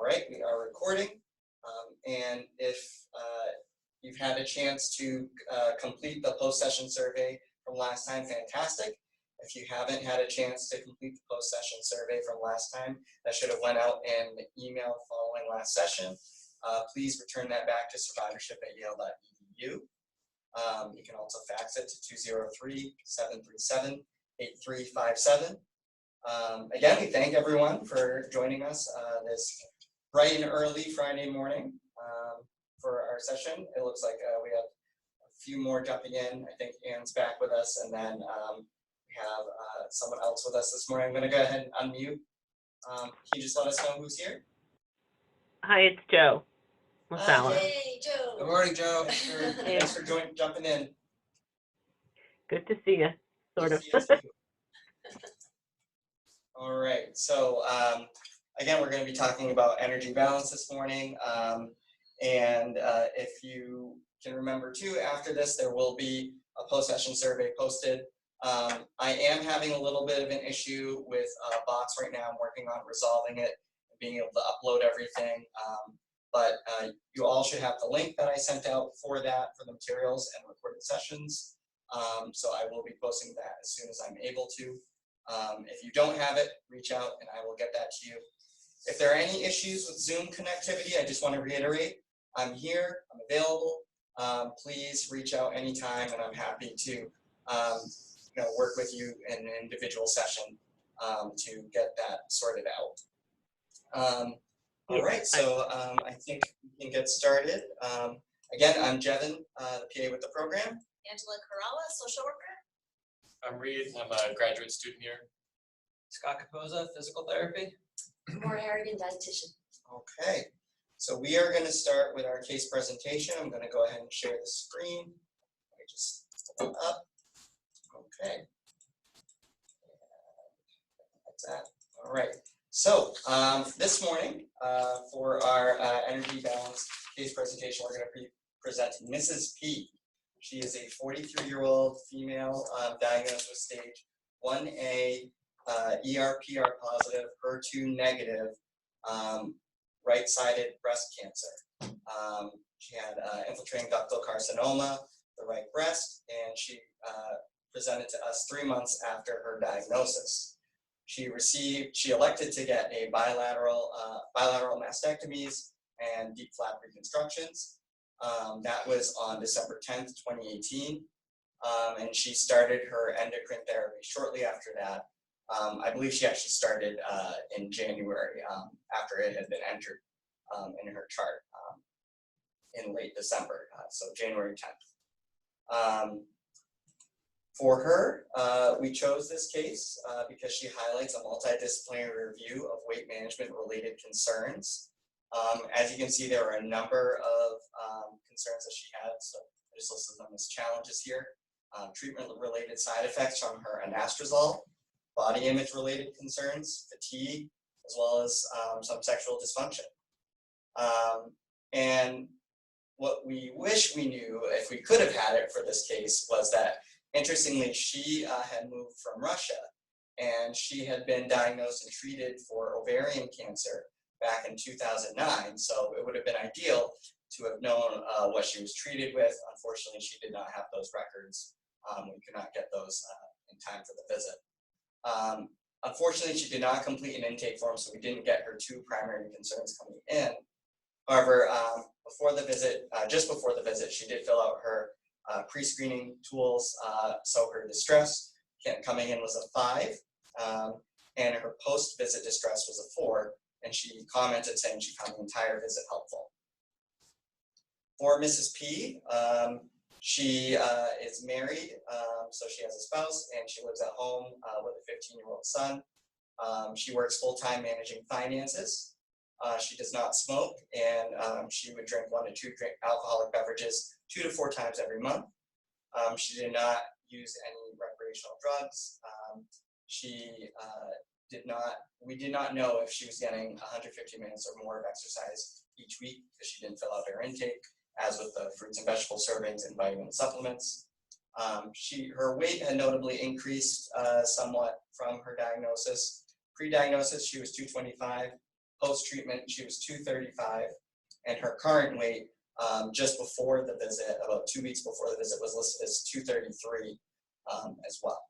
All right, we are recording. And if you've had a chance to complete the post-session survey from last time, fantastic. If you haven't had a chance to complete the post-session survey from last time, that should have went out in the email following last session. Please return that back to survivorship@yale.edu. You can also fax it to 203-737-8357. Again, we thank everyone for joining us this bright and early Friday morning for our session. It looks like we have a few more jumping in. I think Anne's back with us, and then we have someone else with us this morning. I'm going to go ahead and unmute. Can you just let us know who's here? Hi, it's Joe. Hey, Joe. Good morning, Joe. Thanks for jumping in. Good to see you, sort of. All right, so again, we're going to be talking about energy balance this morning. And if you can remember too, after this, there will be a post-session survey posted. I am having a little bit of an issue with bots right now. I'm working on resolving it and being able to upload everything. But you all should have the link that I sent out for that, for the materials and recorded sessions. So I will be posting that as soon as I'm able to. If you don't have it, reach out and I will get that to you. If there are any issues with Zoom connectivity, I just want to reiterate, I'm here, I'm available. Please reach out anytime and I'm happy to work with you in an individual session to get that sorted out. All right, so I think we can get started. Again, I'm Jevin, the PA with the program. Angela Corrala, social worker. I'm Reed. I'm a graduate student here. Scott Capoza, physical therapy. Maura Harrigan, dietitian. Okay, so we are going to start with our case presentation. I'm going to go ahead and share the screen. Let me just pull it up. Okay. That's that. All right. So this morning, for our energy balance case presentation, we're going to present Mrs. P. She is a 43-year-old female diagnosed with stage 1A, ER/PR positive, HER2 negative, right-sided breast cancer. She had infiltrating ductal carcinoma, the right breast, and she presented to us 3 months after her diagnosis. She elected to get a bilateral mastectomies and deep flap reconstructions. That was on December 10th, 2018. And she started her endocrine therapy shortly after that. I believe she actually started in January after it had been entered in her chart in late December, so January 10th. For her, we chose this case because she highlights a multidisciplinary review of weight management related concerns. As you can see, there are a number of concerns that she had, so I just listed them as challenges here. Treatment-related side effects from her anastrozole, body image-related concerns, fatigue, as well as some sexual dysfunction. And what we wish we knew, if we could have had it for this case, was that, interestingly, she had moved from Russia, and she had been diagnosed and treated for ovarian cancer back in 2009, so it would have been ideal to have known what she was treated with. Unfortunately, she did not have those records. We could not get those in time for the visit. Unfortunately, she did not complete an intake form, so we didn't get her 2 primary concerns coming in. However, before the visit, just before the visit, she did fill out her pre-screening tools, so her distress coming in was a 5, and her post-visit distress was a 4. And she commented saying she found the entire visit helpful. For Mrs. P, she is married, so she has a spouse, and she lives at home with a 15-year-old son. She works full-time managing finances. She does not smoke, and she would drink 1 to 2 alcoholic beverages 2 to 4 times every month. She did not use any recreational drugs. We did not know if she was getting 150 minutes or more of exercise each week because she didn't fill out her intake, as with the fruits and vegetable servings and vitamin supplements. Her weight had notably increased somewhat from her diagnosis. Pre-diagnosis, she was 225. Post-treatment, she was 235, and her current weight just before the visit, about 2 weeks before the visit, was listed as 233 as well.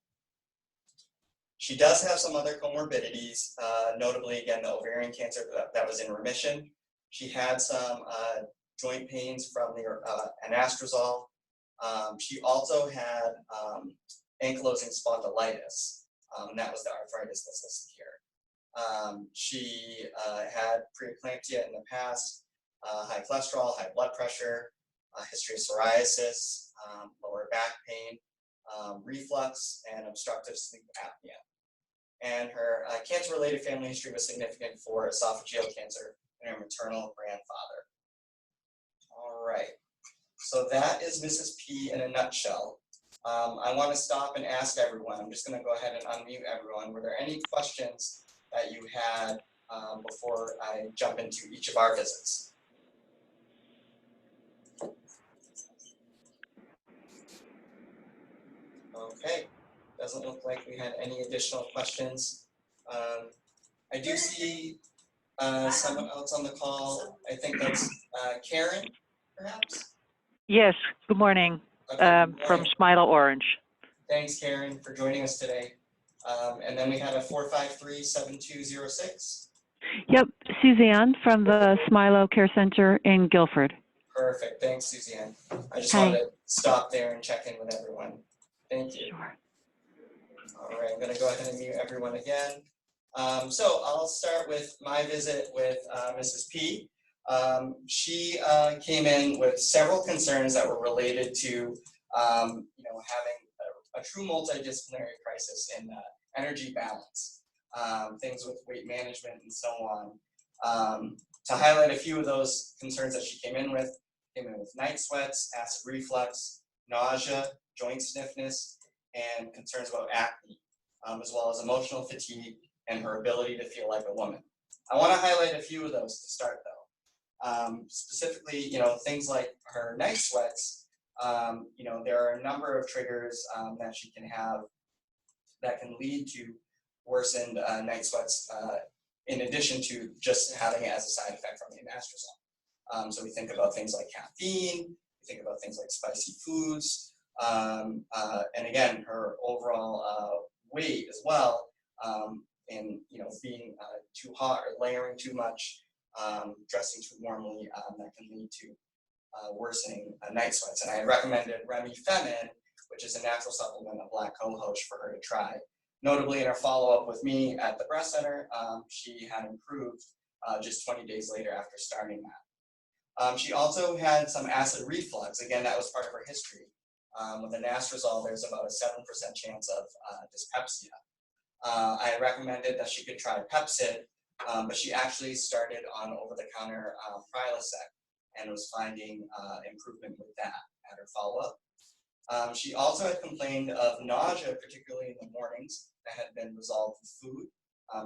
She does have some other comorbidities, notably, again, the ovarian cancer that was in remission. She had some joint pains from the anastrozole. She also had ankylosing spondylitis, and that was the arthritis that's listed here. She had preeclampsia in the past, high cholesterol, high blood pressure, history of psoriasis, lower back pain, reflux, and obstructive sleep apnea. And her cancer-related family history was significant for esophageal cancer in her maternal grandfather. All right, so that is Mrs. P in a nutshell. I want to stop and ask everyone, I'm just going to go ahead and unmute everyone. Were there any questions that you had before I jump into each of our visits? Okay, doesn't look like we had any additional questions. I do see someone else on the call. I think that's Karen, perhaps? Yes, good morning. Okay, good From morning. Smilo Orange. Thanks, Karen, for joining us today. And then we had a 453-7206. Yep, Suzanne from the Smilo Care Center in Guilford. Perfect, thanks, Suzanne. I just Hi. wanted to stop there and check in with everyone. Thank you. Sure. All right, I'm going to go ahead and mute everyone again. So I'll start with my visit with Mrs. P. She came in with several concerns that were related to, having a true multidisciplinary crisis in energy balance, things with weight management and so on. To highlight a few of those concerns that she came in with night sweats, acid reflux, nausea, joint stiffness, and concerns about acne, as well as emotional fatigue and her ability to feel like a woman. I want to highlight a few of those to start, though. Specifically, things like her night sweats. There are a number of triggers that she can have that can lead to worsened night sweats, in addition to just having it as a side effect from the anastrozole. So we think about things like caffeine, we think about things like spicy foods, and again, her overall weight as well, and being too hot or layering too much, dressing too warmly, that can lead to worsening night sweats. And I recommended Remy Femin, which is a natural supplement of black cohosh, for her to try. Notably, in her follow-up with me at the breast center, she had improved just 20 days later after starting that. She also had some acid reflux. Again, that was part of her history. With anastrozole, there's about a 7% chance of dyspepsia. I recommended that she could try Pepcid, but she actually started on over-the-counter Prilosec and was finding improvement with that at her follow-up. She also had complained of nausea, particularly in the mornings, that had been resolved with food.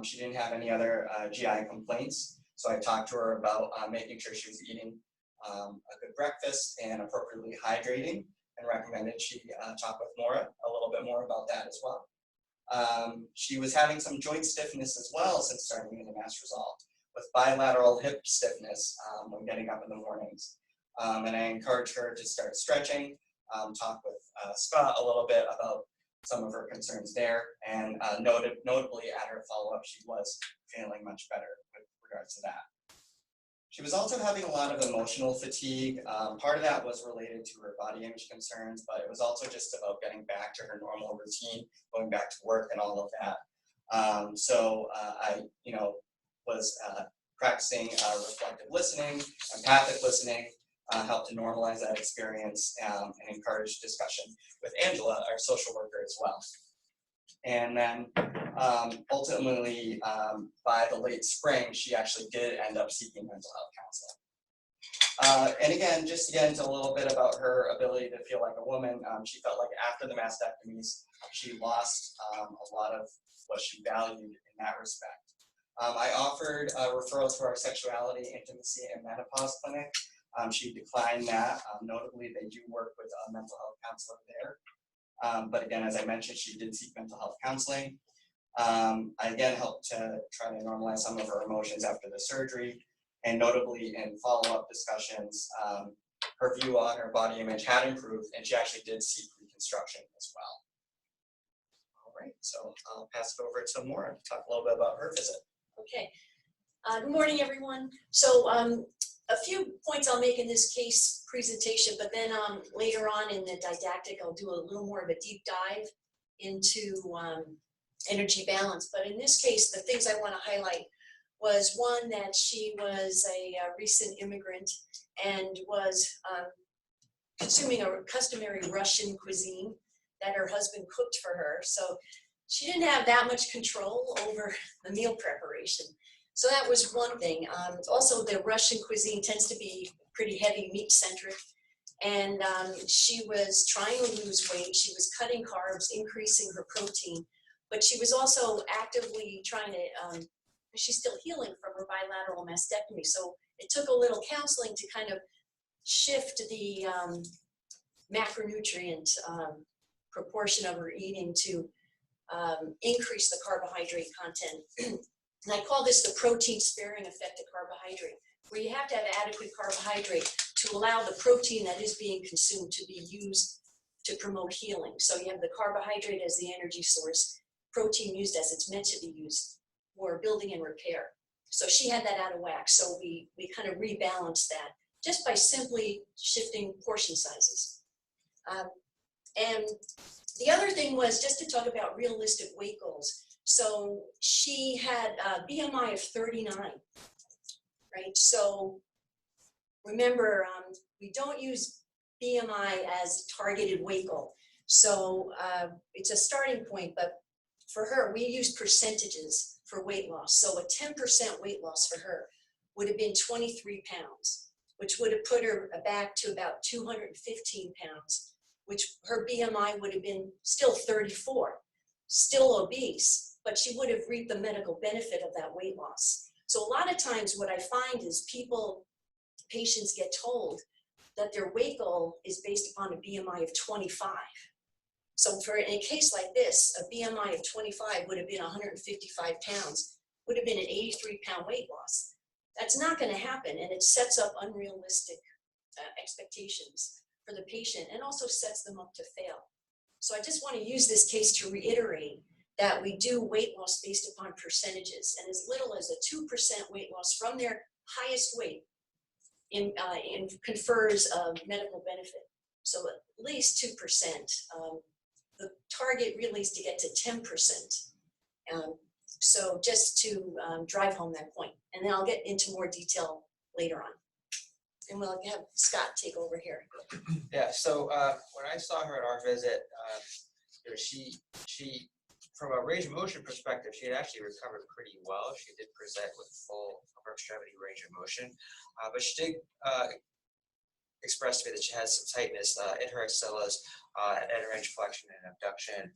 She didn't have any other GI complaints, so I talked to her about making sure she was eating a good breakfast and appropriately hydrating, and recommended she talk with Maura a little bit more about that as well. She was having some joint stiffness as well since starting the anastrozole, with bilateral hip stiffness when getting up in the mornings. And I encouraged her to start stretching, talk with Scott a little bit about some of her concerns there, and notably at her follow-up, she was feeling much better with regards to that. She was also having a lot of emotional fatigue. Part of that was related to her body image concerns, but it was also just about getting back to her normal routine, going back to work and all of that. So I was practicing reflective listening, empathic listening, helped to normalize that experience, and encourage discussion with Angela, our social worker, as well. And then ultimately, by the late spring, she actually did end up seeking mental health counseling. And again, just to get into a little bit about her ability to feel like a woman, she felt like after the mastectomies, she lost a lot of what she valued in that respect. I offered a referral to our sexuality, intimacy, and menopause clinic. She declined that. Notably, they do work with a mental health counselor there. But again, as I mentioned, she did seek mental health counseling. I again helped to try to normalize some of her emotions after the surgery, and notably in follow-up discussions, her view on her body image had improved, and she actually did seek reconstruction as well. All right, so I'll pass it over to Maura to talk a little bit about her visit. Okay. Good morning, everyone. So a few points I'll make in this case presentation, but then later on in the didactic, I'll do a little more of a deep dive into energy balance. But in this case, the things I want to highlight was one, that she was a recent immigrant and was consuming a customary Russian cuisine that her husband cooked for her. So she didn't have that much control over the meal preparation. So that was one thing. Also, the Russian cuisine tends to be pretty heavy meat-centric. And she was trying to lose weight. She was cutting carbs, increasing her protein. But she was also actively trying to, she's still healing from her bilateral mastectomy. So it took a little counseling to kind of shift the macronutrient proportion of her eating to increase the carbohydrate content. And I call this the protein sparing effect of carbohydrate, where you have to have adequate carbohydrate to allow the protein that is being consumed to be used to promote healing. So you have the carbohydrate as the energy source, protein used as it's meant to be used for building and repair. So she had that out of whack. So we kind of rebalanced that just by simply shifting portion sizes. And the other thing was just to talk about realistic weight goals. So she had a BMI of 39, right? So remember, we don't use BMI as targeted weight goal. So it's a starting point, but for her, we use percentages for weight loss. So a 10% weight loss for her would have been 23 pounds, which would have put her back to about 215 pounds, which her BMI would have been still 34, still obese, but she would have reaped the medical benefit of that weight loss. So a lot of times what I find is patients get told that their weight goal is based upon a BMI of 25. So for in a case like this, a BMI of 25 would have been 155 pounds, would have been an 83-pound weight loss. That's not going to happen, and it sets up unrealistic expectations for the patient and also sets them up to fail. So I just want to use this case to reiterate that we do weight loss based upon percentages, and as little as a 2% weight loss from their highest weight confers medical benefit. So at least 2%. The target really is to get to 10%. So just to drive home that point, and then I'll get into more detail later on. And we'll have Scott take over here. Yeah, so when I saw her at our visit, she from a range of motion perspective, she had actually recovered pretty well. She did present with full upper extremity range of motion, but she did express to me that she had some tightness in her axillae, at range flexion and abduction.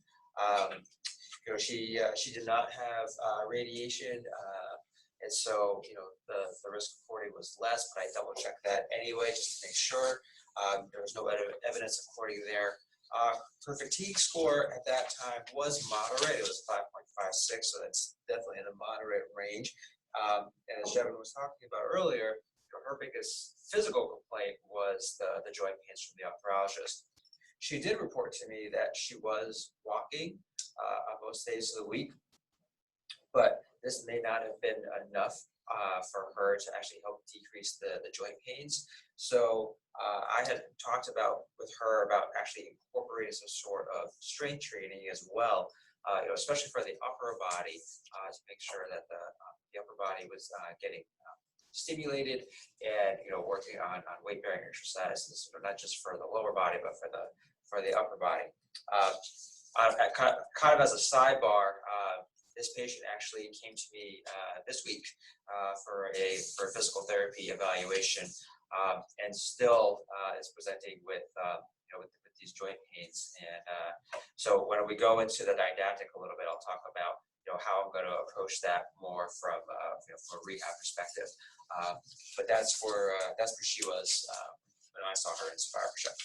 She did not have radiation, and so the risk of cording was less, but I double checked that anyway just to make sure. There was no evidence of cording there. Her fatigue score at that time was moderate. It was 5.56, so that's definitely in the moderate range. And as Devin was talking about earlier, her biggest physical complaint was the joint pains from the ophthalmologist. She did report to me that she was walking on most days of the week, but this may not have been enough for her to actually help decrease the joint pains. So I had talked with her about actually incorporating some sort of strength training as well, especially for the upper body, to make sure that the upper body was getting stimulated and working on weight-bearing exercises, not just for the lower body but for the upper body. Kind of as a sidebar, this patient actually came to me this week for a physical therapy evaluation, and still is presenting with these joint pains. And so when we go into the didactic a little bit, I'll talk about how I'm going to approach that more from a rehab perspective. But that's where she was when I saw her in Survivorship.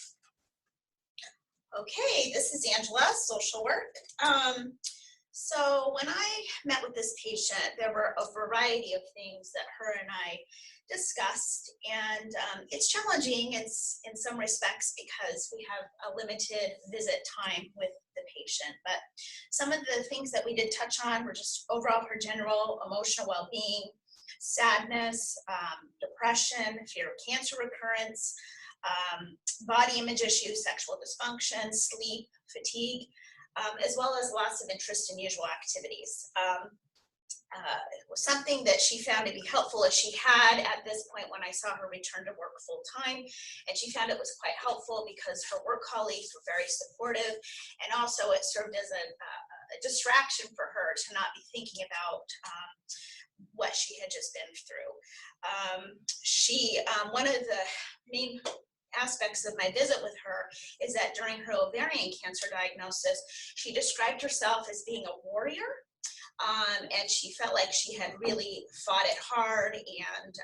Okay, this is Angela, social work. So when I met with this patient, there were a variety of things that her and I discussed, and it's challenging in some respects because we have a limited visit time with the patient. But some of the things that we did touch on were just overall her general emotional well-being, sadness, depression, fear of cancer recurrence, body image issues, sexual dysfunction, sleep, fatigue, as well as lots of interest in usual activities. It was something that she found to be helpful as she had at this point when I saw her return to work full time, and she found it was quite helpful because her work colleagues were very supportive, and also it served as a distraction for her to not be thinking about what she had just been through. One of the main aspects of my visit with her is that during her ovarian cancer diagnosis, she described herself as being a warrior. And she felt like she had really fought it hard, and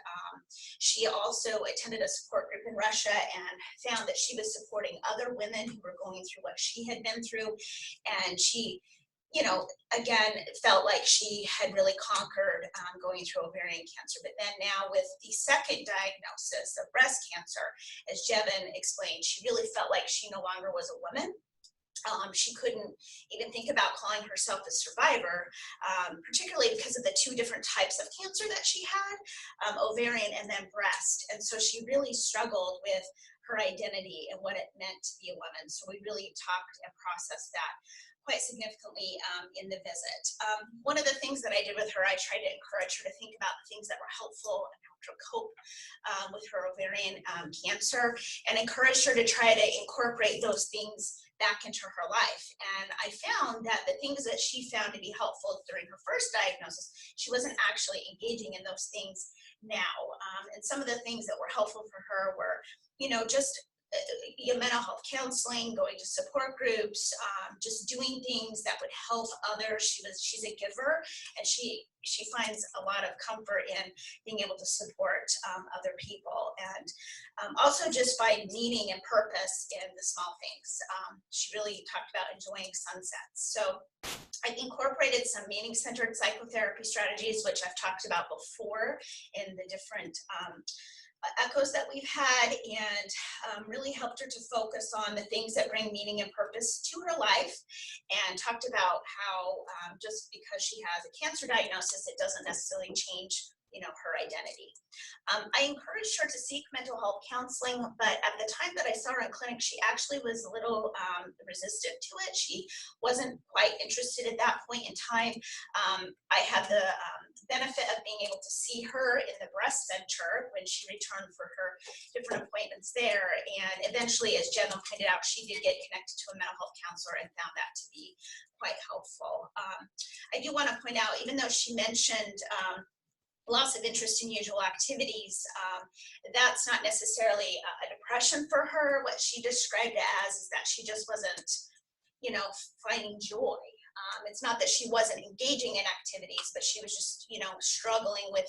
she also attended a support group in Russia and found that she was supporting other women who were going through what she had been through, and she, you know, again, felt like she had really conquered going through ovarian cancer. But then now with the second diagnosis of breast cancer, as Jevin explained, she really felt like she no longer was a woman. She couldn't even think about calling herself a survivor, particularly because of the two different types of cancer that she had, ovarian and then breast. And so she really struggled with her identity and what it meant to be a woman. So we really talked and processed that quite significantly in the visit. One of the things that I did with her, I tried to encourage her to think about the things that were helpful and helped her cope with her ovarian cancer, and encouraged her to try to incorporate those things back into her life. And I found that the things that she found to be helpful during her first diagnosis, she wasn't actually engaging in those things now. And some of the things that were helpful for her were, you know, just mental health counseling, going to support groups, just doing things that would help others. She's a giver, and she finds a lot of comfort in being able to support other people, and also just find meaning and purpose in the small things. She really talked about enjoying sunsets. So I incorporated some meaning-centered psychotherapy strategies, which I've talked about before in the different echoes that we've had, and really helped her to focus on the things that bring meaning and purpose to her life, and talked about how just because she has a cancer diagnosis, it doesn't necessarily change, you know, her identity. I encouraged her to seek mental health counseling, but at the time that I saw her in clinic, she actually was a little resistant to it. She wasn't quite interested at that point in time. I had the benefit of being able to see her in the breast center when she returned for her different appointments there. And eventually, as Jenna pointed out, she did get connected to a mental health counselor and found that to be quite helpful. I do want to point out, even though she mentioned loss of interest in usual activities, that's not necessarily a depression for her. What she described it as is that she just wasn't, you know, finding joy. It's not that she wasn't engaging in activities, but she was just, you know, struggling with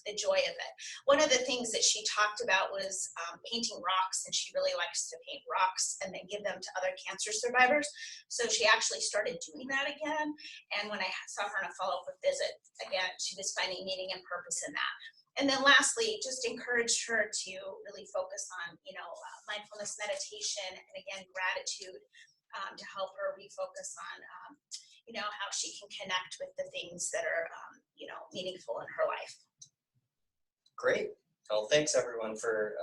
the joy of it. One of the things that she talked about was painting rocks, and she really likes to paint rocks and then give them to other cancer survivors. So she actually started doing that again. And when I saw her in a follow-up visit, again, she was finding meaning and purpose in that. And then lastly, just encouraged her to really focus on, you know, mindfulness meditation, and again, gratitude, to help her refocus on, you know, how she can connect with the things that are, you know, meaningful in her life. Great. Well, thanks everyone for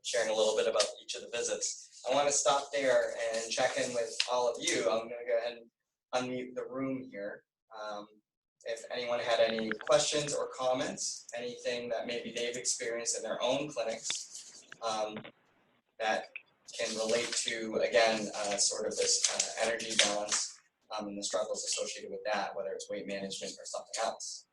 sharing a little bit about each of the visits. I want to stop there and check in with all of you. I'm going to go ahead and unmute the room here. If anyone had any questions or comments, anything that maybe they've experienced in their own clinics that can relate to, again, sort of this energy balance and the struggles associated with that, whether it's weight management or something else.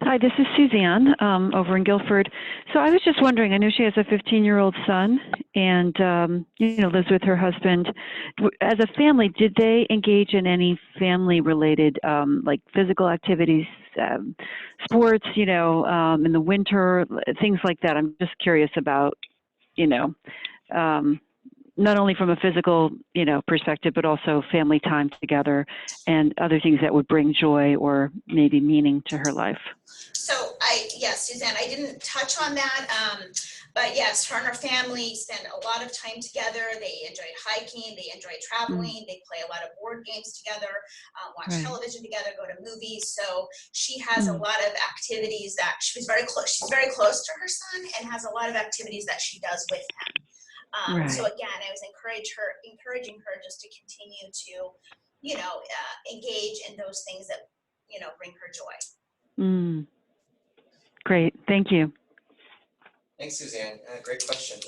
Hi, this is Suzanne over in Guilford. So I was just wondering, I know she has a 15-year-old son and, you know, lives with her husband. As a family, did they engage in any family-related, like physical activities, sports, you know, in the winter, things like that? I'm just curious about, you know, not only from a physical, perspective, but also family time together and other things that would bring joy or maybe meaning to her life. So yes, Suzanne, I didn't touch on that, but yes, her and her family spend a lot of time together. They enjoyed hiking, they enjoy traveling, they play a lot of board games together, watch Right. television together, go to movies. So she has a lot of activities that she's very close to her son and has a lot of activities that she does with him. So Right. again, I was encouraging her just to continue to, engage in those things that, bring her joy. Great. Thank you. Thanks, Suzanne. Great question.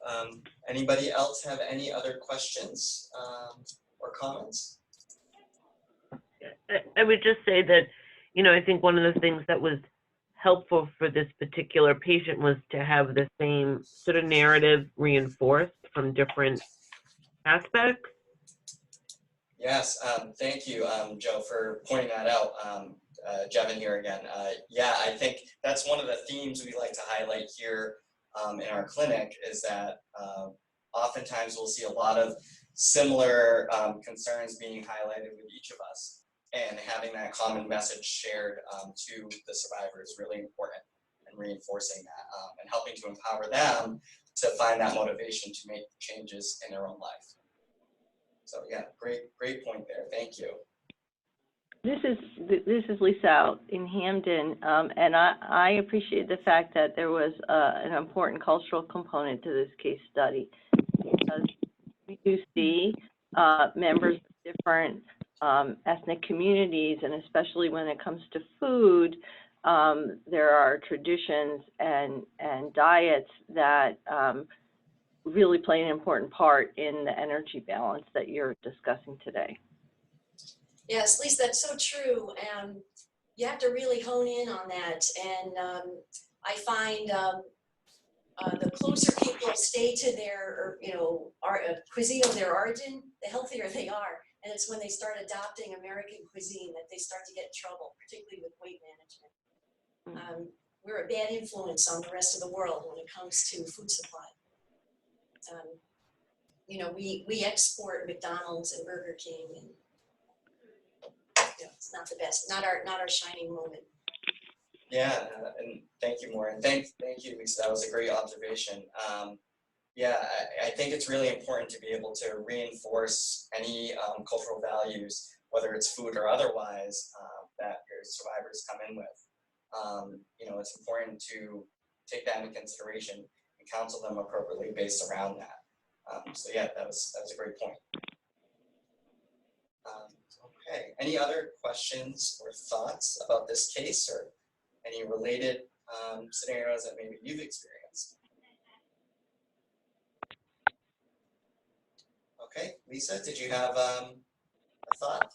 Yeah. Anybody else have any other questions or comments? I would just say that, I think one of the things that was helpful for this particular patient was to have the same sort of narrative reinforced from different aspects. Yes, thank you, Joe, for pointing that out. Jevin here again. Yeah, I think that's one of the themes we like to highlight here in our clinic is that oftentimes we'll see a lot of similar concerns being highlighted with each of us, and having that common message shared to the survivor is really important, and reinforcing that and helping to empower them to find that motivation to make changes in their own life. So yeah, great point there. Thank you. This is Lisa out in Hamden, and I appreciate the fact that there was an important cultural component to this case study, because we do see members of different ethnic communities, and especially when it comes to food, there are traditions and diets that really play an important part in the energy balance that you're discussing today. Yes, Lisa, that's so true. You have to really hone in on that. And I find the closer people stay to their, cuisine of their origin, the healthier they are. And it's when they start adopting American cuisine that they start to get in trouble, particularly with weight management. We're a bad influence on the rest of the world when it comes to food supply. We export McDonald's and Burger King, and it's not the best, not our shining moment. Yeah, and thank you, Maureen. Thank you, Lisa. That was a great observation. Yeah, I think it's really important to be able to reinforce any cultural values, whether it's food or otherwise, that your survivors come in with. It's important to take that into consideration and counsel them appropriately based around that. So yeah, that was a great point. Okay, any other questions or thoughts about this case or any related scenarios that maybe you've experienced? Okay, Lisa, did you have a thought?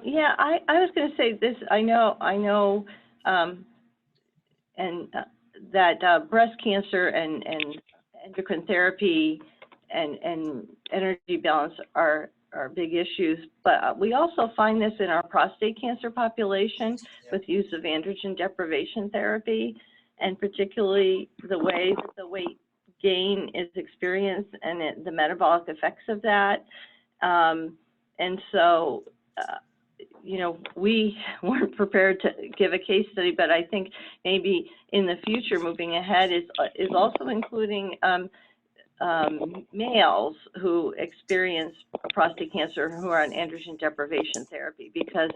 Yeah, I was going to say this. I know, that breast cancer and endocrine therapy and energy balance are big issues, but we also find this in our prostate cancer population with use of androgen deprivation therapy, and particularly the way that the weight gain is experienced and the metabolic effects of that. And so, we weren't prepared to give a case study, but I think maybe in the future, moving ahead, is also including males who experience prostate cancer who are on androgen deprivation therapy, because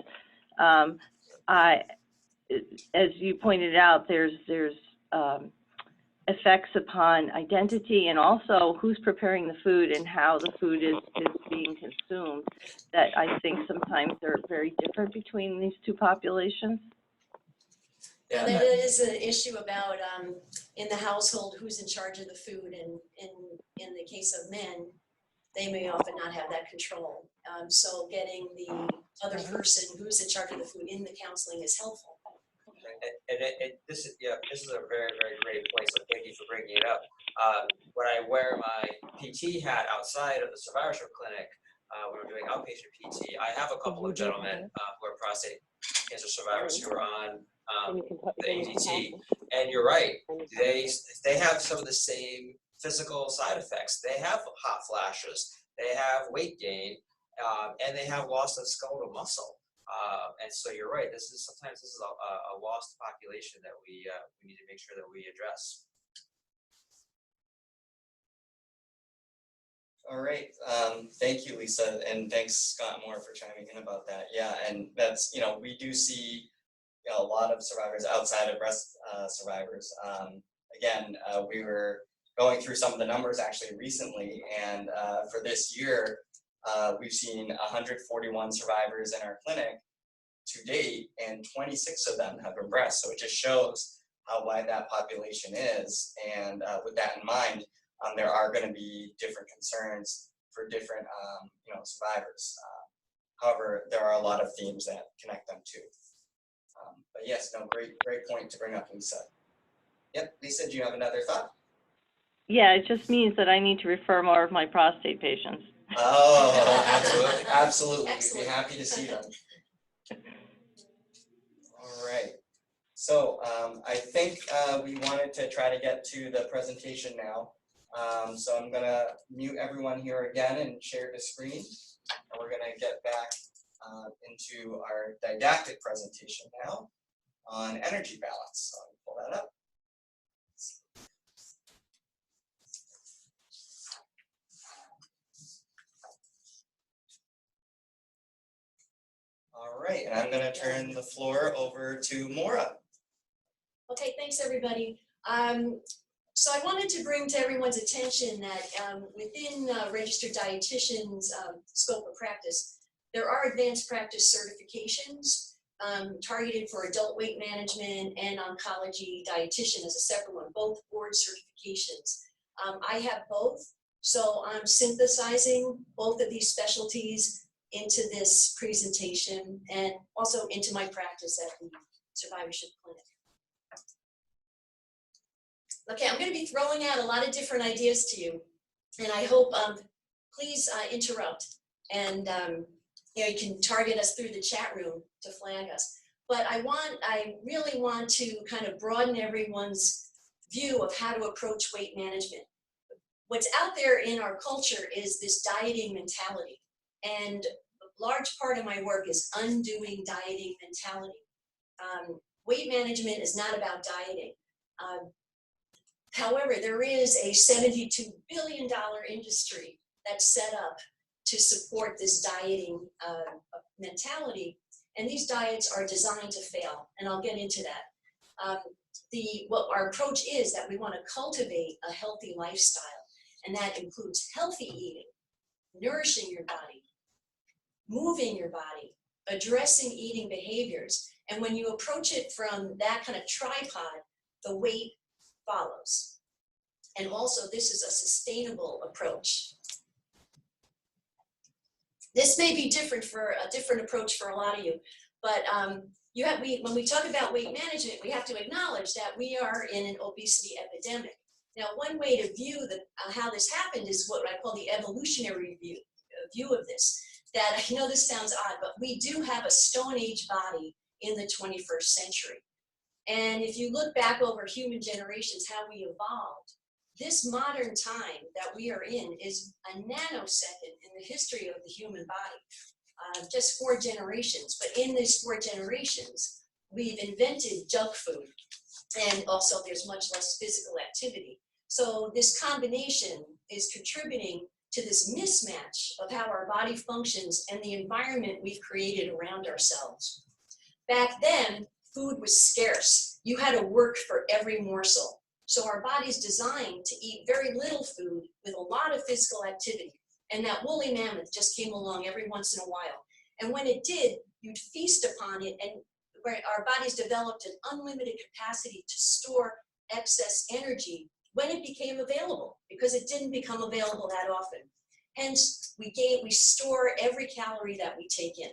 as you pointed out, there's effects upon identity and also who's preparing the food and how the food is being consumed that I think sometimes they're very different between these two populations. Yeah, that is an issue about in the household who's in charge of the food, and in the case of men, they may often not have that control. So getting the other person who's in charge of the food in the counseling is helpful. And this is a very, very great point, so thank you for bringing it up. When I wear my PT hat outside of the Survivorship clinic, when we're doing outpatient PT, I have a couple of gentlemen who are prostate cancer survivors who are on And you can put- the then you can ADT, have- and you're right, and you they have some of the same physical side effects. They have hot flashes, they have weight gain, and they have loss of skeletal muscle. And so you're right. Sometimes this is a lost population that we need to make sure that we address. All right, thank you, Lisa, and thanks, Scott Moore, for chiming in about that. Yeah, and that's, we do see a lot of survivors outside of breast survivors. Again, we were going through some of the numbers actually recently, and for this year, we've seen 141 survivors in our clinic to date, and 26 of them have been breast. So it just shows how wide that population is. And with that in mind, there are going to be different concerns for different, survivors. However, there are a lot of themes that connect them too. But yes, no, great point to bring up, Lisa. Yep, Lisa, do you have another thought? Yeah, it just means that I need to refer more of my prostate patients. Oh, absolutely, absolutely. We'd Excellent. be happy to see them. All right. So I think we wanted to try to get to the presentation now. So I'm gonna mute everyone here again and share the screen. And we're gonna get back into our didactic presentation now on energy balance. So I'll pull that up. All right, and I'm gonna turn the floor over to Maura. Okay, thanks, everybody. So I wanted to bring to everyone's attention that within registered dietitians' scope of practice, there are advanced practice certifications targeted for adult weight management and oncology dietitian as a separate one, both board certifications. I have both, so I'm synthesizing both of these specialties into this presentation and also into my practice at the Survivorship Clinic. Okay, I'm going to be throwing out a lot of different ideas to you, and I hope, please interrupt, and you can target us through the chat room to flag us. But I really want to kind of broaden everyone's view of how to approach weight management. What's out there in our culture is this dieting mentality, and a large part of my work is undoing dieting mentality. Weight management is not about dieting. However, there is a $72 billion industry that's set up to support this dieting mentality, and these diets are designed to fail, and I'll get into that. What our approach is that we want to cultivate a healthy lifestyle, and that includes healthy eating, nourishing your body, moving your body, addressing eating behaviors, and when you approach it from that kind of tripod, the weight follows. And also, this is a sustainable approach. This may be different for a different approach for a lot of you, but when we talk about weight management, we have to acknowledge that we are in an obesity epidemic. Now, one way to view how this happened is what I call the evolutionary view of this. That I know this sounds odd, but we do have a Stone Age body in the 21st century. And if you look back over human generations, how we evolved, this modern time that we are in is a nanosecond in the history of the human body, just 4 generations. But in these 4 generations, we've invented junk food, and also there's much less physical activity. So this combination is contributing to this mismatch of how our body functions and the environment we've created around ourselves. Back then, food was scarce. You had to work for every morsel. So our body's designed to eat very little food with a lot of physical activity. And that woolly mammoth just came along every once in a while. And when it did, you'd feast upon it, and our bodies developed an unlimited capacity to store excess energy when it became available, because it didn't become available that often. Hence, we store every calorie that we take in.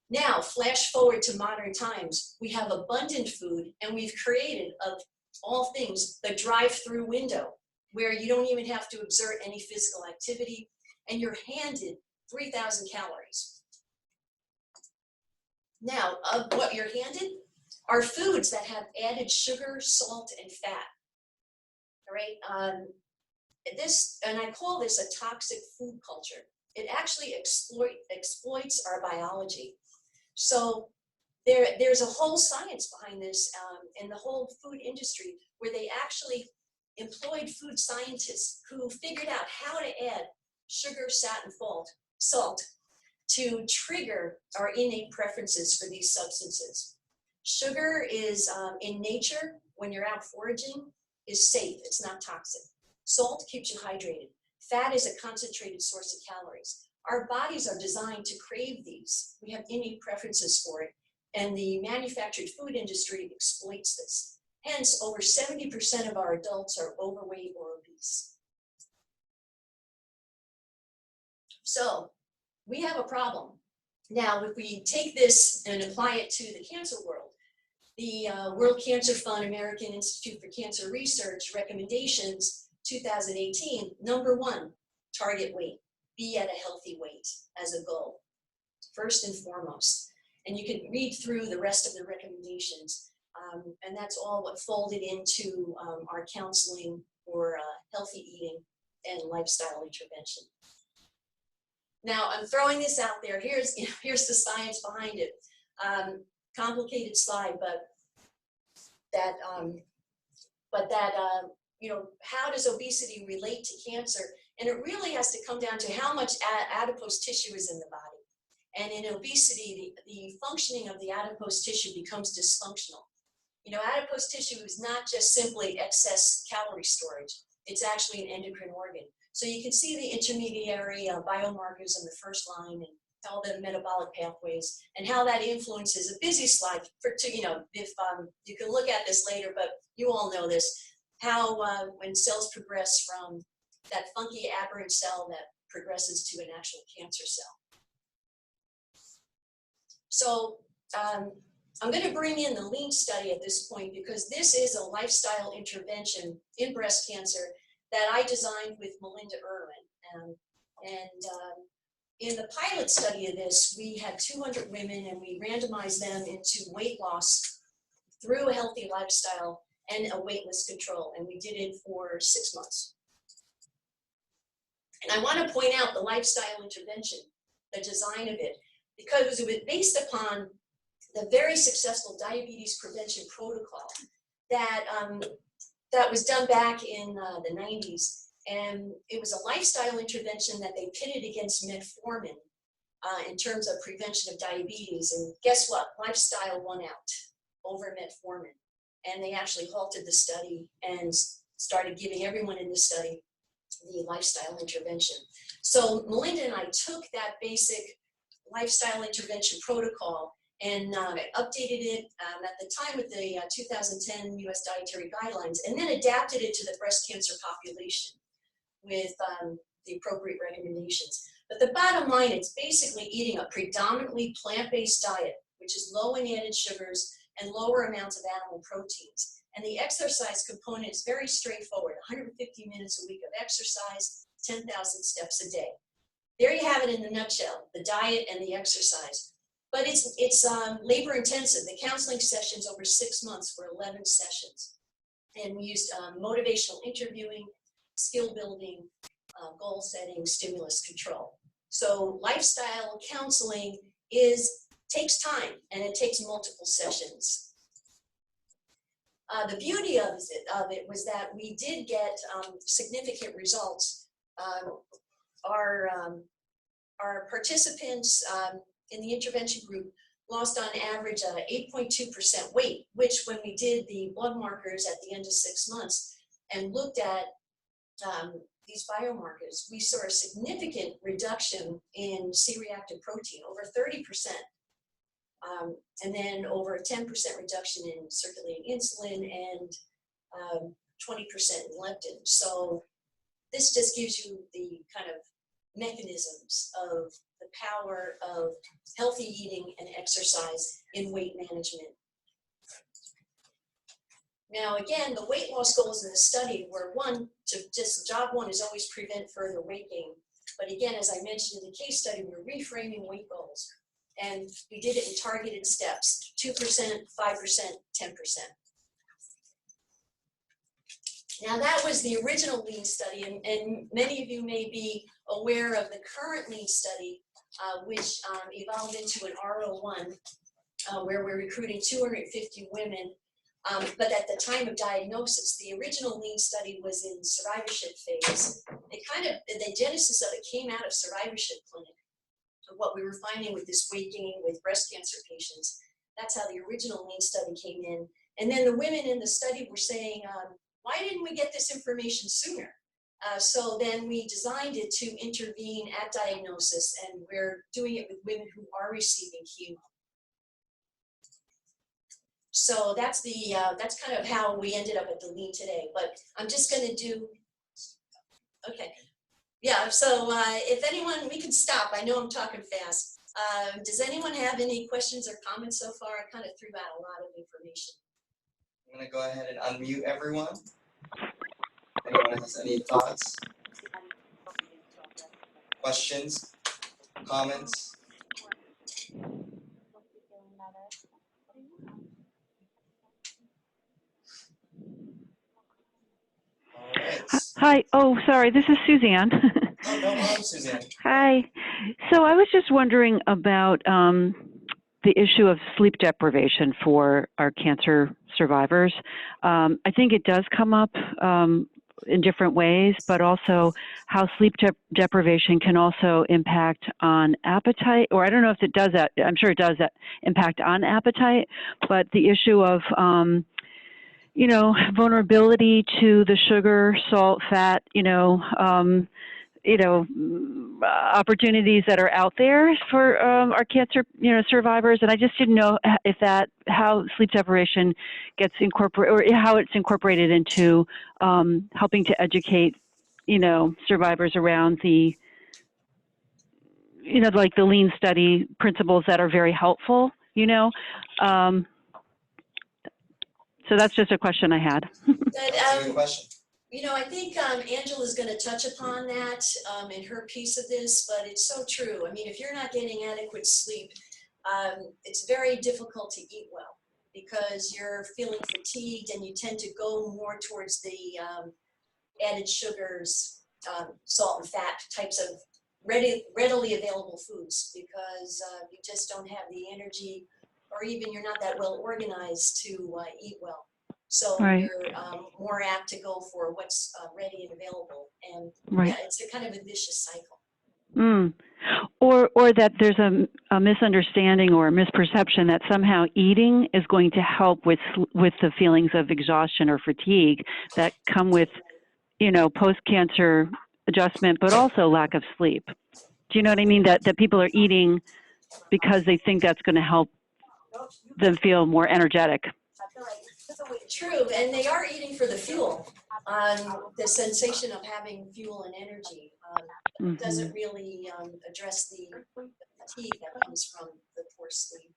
Now, flash forward to modern times, we have abundant food, and we've created, of all things, the drive-through window, where you don't even have to exert any physical activity, and you're handed 3,000 calories. Now, of what you're handed are foods that have added sugar, salt, and fat. All right, and I call this a toxic food culture. It actually exploits our biology. So there's a whole science behind this in the whole food industry, where they actually employed food scientists who figured out how to add sugar, salt to trigger our innate preferences for these substances. Sugar is in nature, when you're out foraging, is safe, it's not toxic. Salt keeps you hydrated. Fat is a concentrated source of calories. Our bodies are designed to crave these. We have innate preferences for it, and the manufactured food industry exploits this. Hence, over 70% of our adults are overweight or obese. So, we have a problem. Now, if we take this and apply it to the cancer world, the World Cancer Fund, American Institute for Cancer Research recommendations 2018, number 1, target weight. Be at a healthy weight as a goal, first and foremost. And you can read through the rest of the recommendations. And that's all what folded into our counseling for healthy eating and lifestyle intervention. Now, I'm throwing this out there. Here's the science behind it. Complicated slide, but that how does obesity relate to cancer? And it really has to come down to how much adipose tissue is in the body. And in obesity, the functioning of the adipose tissue becomes dysfunctional. Adipose tissue is not just simply excess calorie storage. It's actually an endocrine organ. So you can see the intermediary biomarkers in the first line and all the metabolic pathways and how that influences a busy slide if you can look at this later, but you all know this, how when cells progress from that funky aberrant cell that progresses to an actual cancer cell. So I'm going to bring in the LEAN study at this point because this is a lifestyle intervention in breast cancer that I designed with Melinda Irwin. In the pilot study of this, we had 200 women and we randomized them into weight loss through a healthy lifestyle and a weightless control. And we did it for 6 months. And I want to point out the lifestyle intervention, the design of it, because it was based upon the very successful diabetes prevention protocol that was done back in the 90s. And it was a lifestyle intervention that they pitted against metformin in terms of prevention of diabetes. And guess what? Lifestyle won out over metformin. And they actually halted the study and started giving everyone in the study the lifestyle intervention. So Melinda and I took that basic lifestyle intervention protocol and updated it at the time with the 2010 US Dietary Guidelines, and then adapted it to the breast cancer population with the appropriate recommendations. But the bottom line, it's basically eating a predominantly plant-based diet, which is low in added sugars and lower amounts of animal proteins. And the exercise component is very straightforward, 150 minutes a week of exercise, 10,000 steps a day. There you have it in a nutshell, the diet and the exercise. But it's labor intensive. The counseling sessions over 6 months were 11 sessions. And we used motivational interviewing, skill building, goal setting, stimulus control. So lifestyle counseling takes time and it takes multiple sessions. The beauty of it was that we did get significant results. Our participants in the intervention group lost on average 8.2% weight, which when we did the blood markers at the end of 6 months and looked at these biomarkers, we saw a significant reduction in C-reactive protein, over 30%, and then over a 10% reduction in circulating insulin and 20% in leptin. So this just gives you the kind of mechanisms of the power of healthy eating and exercise in weight management. Now, again, the weight loss goals in the study were job one is always prevent further weight gain. But again, as I mentioned in the case study, we're reframing weight goals. And we did it in targeted steps, 2%, 5%, 10%. Now that was the original lean study, and many of you may be aware of the current lean study, which evolved into an R01, where we're recruiting 250 women. But at the time of diagnosis, the original lean study was in survivorship phase. The genesis of it came out of survivorship clinic. What we were finding with this weight gain with breast cancer patients, that's how the original lean study came in. And then the women in the study were saying, why didn't we get this information sooner? So then we designed it to intervene at diagnosis, and we're doing it with women who are receiving chemo. So that's kind of how we ended up at the lean today. But I'm just going to do, okay. Yeah, so if anyone, we can stop. I know I'm talking fast. Does anyone have any questions or comments so far? I kind of threw out a lot of information. I'm going to go ahead and unmute everyone. Anyone has any thoughts, questions, comments? All right. Hi. Oh, sorry. This is Suzanne. Oh, no problem, Suzanne. Hi. So I was just wondering about the issue of sleep deprivation for our cancer survivors. I think it does come up in different ways, but also how sleep deprivation can also impact on appetite, or I don't know if it does that. I'm sure it does that impact on appetite, but the issue of vulnerability to the sugar, salt, fat, opportunities that are out there for our cancer, survivors. And I just didn't know how sleep deprivation gets incorporated, or how it's incorporated into helping to educate, survivors around the, like the lean study principles that are very helpful, So that's just a question I had. That's a good question. I think Angela's going to touch upon that in her piece of this, but it's so true. I mean, if you're not getting adequate sleep, it's very difficult to eat well because you're feeling fatigued and you tend to go more towards the added sugars, salt and fat types of readily available foods because you just don't have the energy, or even you're not that well organized to eat well. So Right. You're more apt to go for what's ready and available. And Right. yeah, it's a kind of a vicious cycle. Mm. Or that there's a misunderstanding or a misperception that somehow eating is going to help with the feelings of exhaustion or fatigue that come with, post-cancer adjustment, but also lack of sleep. Do you know what I mean? That people are eating because they think that's going to help them feel more energetic. True, and they are eating for the fuel, the sensation of having fuel and energy. Doesn't really address the fatigue that comes from the poor sleep.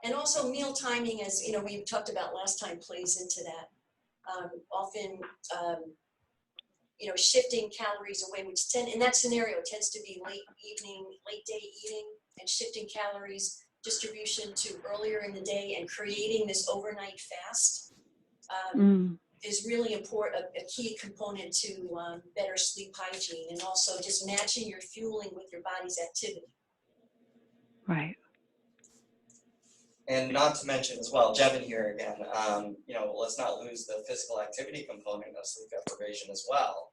And also meal timing, as we talked about last time, plays into that. Often, shifting calories away, which in that scenario tends to be late day eating, and shifting calories distribution to earlier in the day and creating this overnight fast is really important, a key component to better sleep hygiene, and also just matching your fueling with your body's activity. Right. And not to mention as well, Jevin here again, let's not lose the physical activity component of sleep deprivation as well.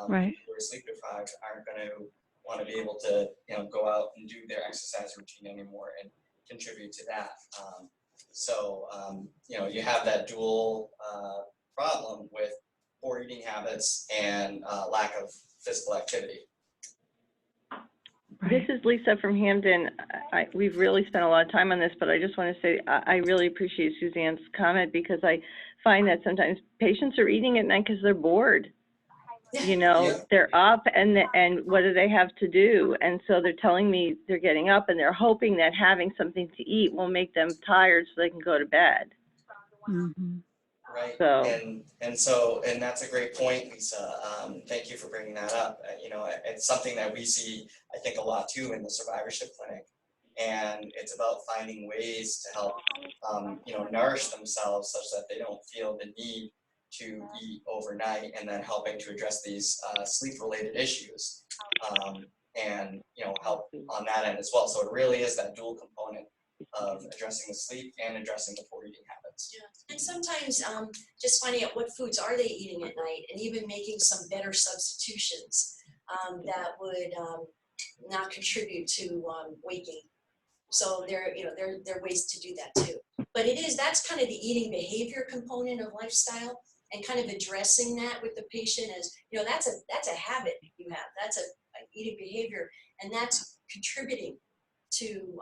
Right. People who are sleep deprived aren't going to want to be able to, go out and do their exercise routine anymore and contribute to that. You have that dual problem with poor eating habits and lack of physical activity. This is Lisa from Hamden. We've really spent a lot of time on this, but I just want to say I really appreciate Suzanne's comment because I find that sometimes patients are eating at night because they're bored. They're up and what do they have to do? And so they're telling me they're getting up and they're hoping that having something to eat will make them tired so they can go to bed. Mm-hmm. Right. So. And that's a great point, Lisa. Thank you for bringing that up. It's something that we see, I think, a lot too in the survivorship clinic. And it's about finding ways to help, nourish themselves such that they don't feel the need to eat overnight, and then helping to address these sleep-related issues, and help on that end as well. So it really is that dual component of addressing the sleep and addressing the poor eating habits. Yeah. And sometimes just finding out what foods are they eating at night, and even making some better substitutions that would not contribute to weight gain. So there are ways to do that too. But that's kind of the eating behavior component of lifestyle, and kind of addressing that with the patient as, that's a habit you have, that's an eating behavior, and that's contributing to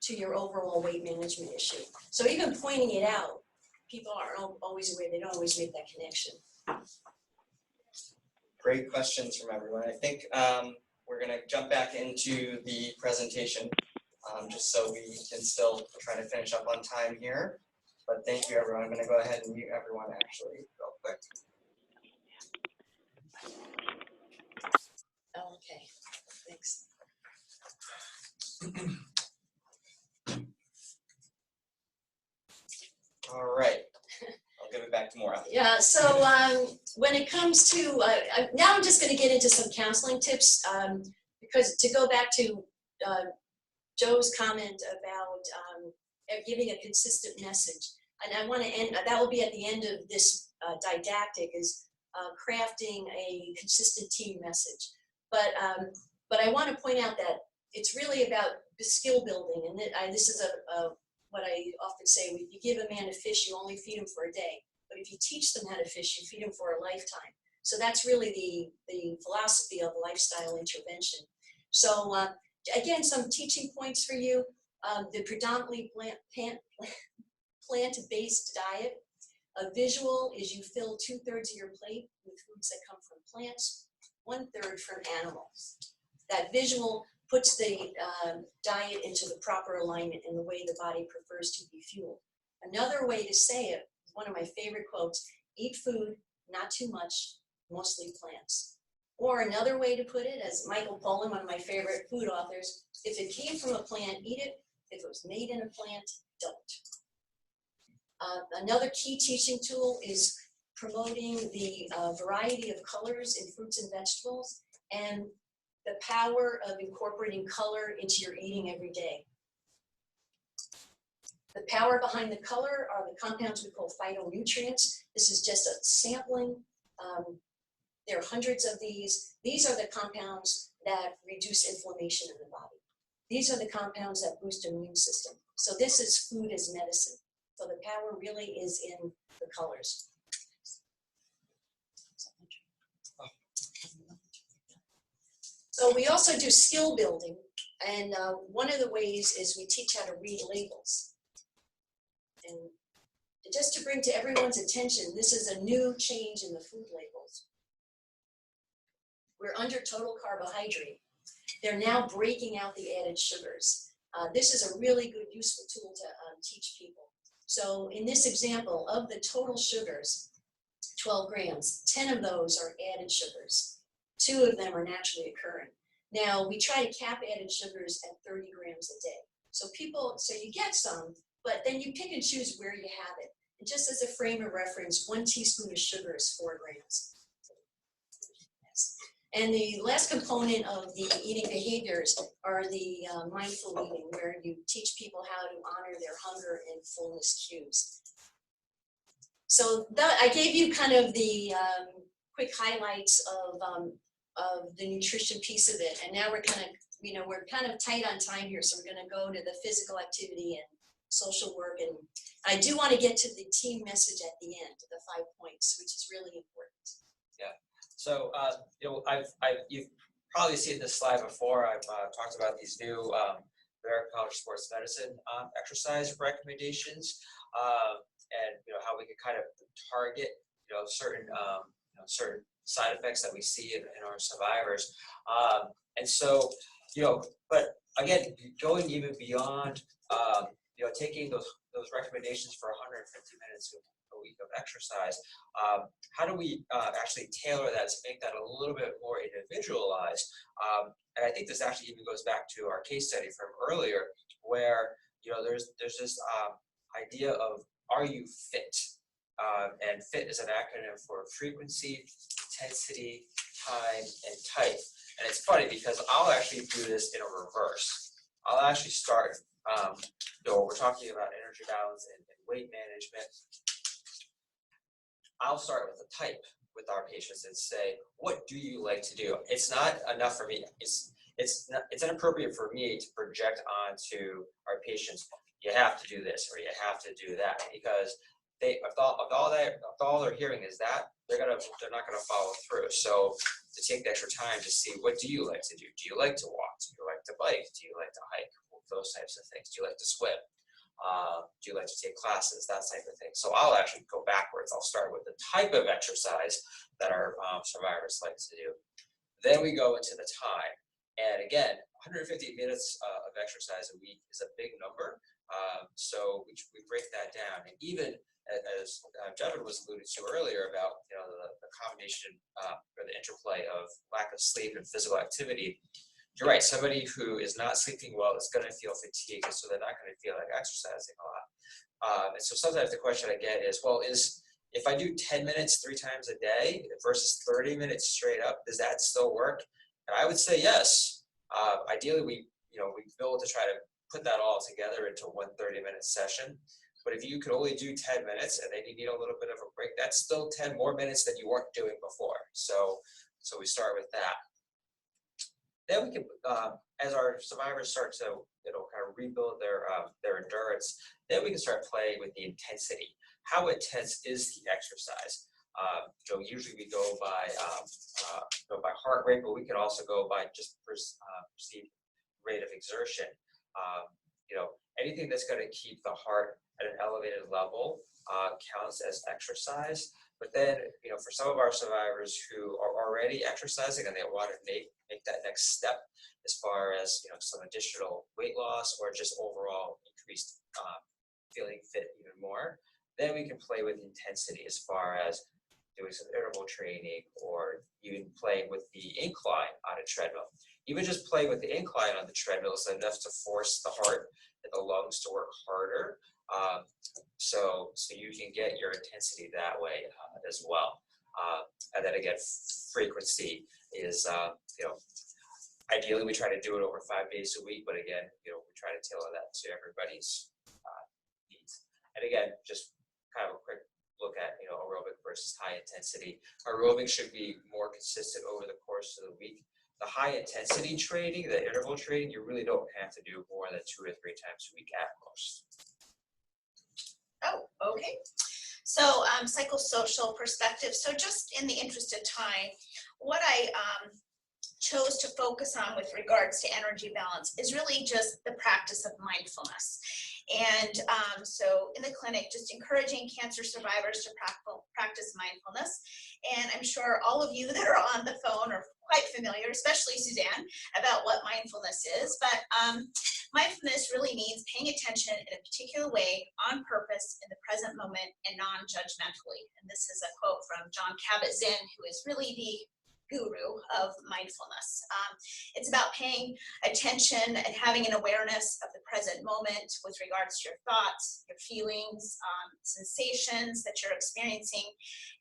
your overall weight management issue. So even pointing it out, people aren't always aware, they don't always make that connection. Great questions from everyone. I think we're going to jump back into the presentation, just so we can still try to finish up on time here. But thank you, everyone. I'm going to go ahead and mute everyone actually real quick. Oh, okay, thanks. All right. I'll give it back to Maura. Yeah, so when it comes to, now I'm just going to get into some counseling tips, because to go back to Joe's comment about giving a consistent message, and I want to end, that will be at the end of this didactic, is crafting a consistent team message. But I want to point out that it's really about the skill building, and this is what I often say: if you give a man a fish, you only feed him for a day. But if you teach them how to fish, you feed them for a lifetime. So that's really the philosophy of lifestyle intervention. So again, some teaching points for you. The predominantly plant-based diet. A visual is you fill 2/3 of your plate with foods that come from plants, 1/3 from animals. That visual puts the diet into the proper alignment in the way the body prefers to be fueled. Another way to say it, one of my favorite quotes: eat food, not too much, mostly plants. Or another way to put it, as Michael Pollan, one of my favorite food authors: if it came from a plant, eat it. If it was made in a plant, don't. Another key teaching tool is promoting the variety of colors in fruits and vegetables, and the power of incorporating color into your eating every day. The power behind the color are the compounds we call phytonutrients. This is just a sampling. There are hundreds of these. These are the compounds that reduce inflammation in the body. These are the compounds that boost the immune system. So this is food as medicine. So the power really is in the colors. So we also do skill building, and one of the ways is we teach how to read labels. And just to bring to everyone's attention, this is a new change in the food labels. We're under total carbohydrate. They're now breaking out the added sugars. This is a really good, useful tool to teach people. So in this example, of the total sugars, 12 grams, 10 of those are added sugars. 2 of them are naturally occurring. Now, we try to cap added sugars at 30 grams a day. So you get some, but then you pick and choose where you have it. And just as a frame of reference, 1 teaspoon of sugar is 4 grams. And the last component of the eating behaviors are the mindful eating, where you teach people how to honor their hunger and fullness cues. So I gave you kind of the quick highlights of the nutrition piece of it, and now we're kind of tight on time here, so we're going to go to the physical activity and social work, and I do want to get to the team message at the end, the 5 points, which is really important. Yeah. So you've probably seen this slide before. I've talked about these new American College of Sports Medicine exercise recommendations, and how we can kind of target certain side effects that we see in our survivors. And so but again, going even beyond taking those recommendations for 150 minutes a week of exercise, how do we actually tailor that to make that a little bit more individualized? And I think this actually even goes back to our case study from earlier, where there's this idea of, are you fit? And FIT is an acronym for frequency, intensity, time, and type. And it's funny because I'll actually do this in a reverse. I'll actually start, we're talking about energy balance and weight management. I'll start with the type with our patients and say, what do you like to do? It's not enough for me. It's inappropriate for me to project onto our patients, you have to do this or you have to do that, because if all they're hearing is that, they're not gonna follow through. So to take the extra time to see, what do you like to do? Do you like to walk? Do you like to bike? Do you like to hike? Those types of things. Do you like to swim? Do you like to take classes? That type of thing. So I'll actually go backwards. I'll start with the type of exercise that our survivors like to do. Then we go into the time. And again, 150 minutes of exercise a week is a big number. So we break that down. And even as Devin was alluded to earlier about the combination or the interplay of lack of sleep and physical activity, you're right, somebody who is not sleeping well is going to feel fatigued, so they're not going to feel like exercising a lot. And so sometimes the question I get is, well, if I do 10 minutes 3 times a day versus 30 minutes straight up, does that still work? And I would say yes. Ideally, we build to try to put that all together into one 30-minute session. But if you could only do 10 minutes and then you need a little bit of a break, that's still 10 more minutes than you weren't doing before. So we start with that. Then we can, as our survivors start to kind of rebuild their endurance, then we can start playing with the intensity. How intense is the exercise? Usually we go by heart rate, but we can also go by just perceived rate of exertion. Anything that's going to keep the heart at an elevated level counts as exercise. But then, for some of our survivors who are already exercising and they want to make that next step as far as some additional weight loss or just overall increased feeling fit even more, then we can play with intensity as far as doing some interval training or even playing with the incline on a treadmill. Even just playing with the incline on the treadmill is enough to force the heart and the lungs to work harder. So you can get your intensity that way as well. And then again, frequency is, ideally we try to do it over 5 days a week, but again, we try to tailor that to everybody's needs. And again, just kind of a quick look at, aerobic versus high intensity. Aerobic should be more consistent over the course of the week. The high intensity training, the interval training, you really don't have to do more than 2 or 3 times a week at most. Oh, okay. So psychosocial perspective. So just in the interest of time, what I chose to focus on with regards to energy balance is really just the practice of mindfulness. And so in the clinic, just encouraging cancer survivors to practice mindfulness. And I'm sure all of you that are on the phone are quite familiar, especially Suzanne, about what mindfulness is. But mindfulness really means paying attention in a particular way, on purpose, in the present moment, and non-judgmentally. And this is a quote from Jon Kabat-Zinn, who is really the guru of mindfulness. It's about paying attention and having an awareness of the present moment with regards to your thoughts, your feelings, sensations that you're experiencing.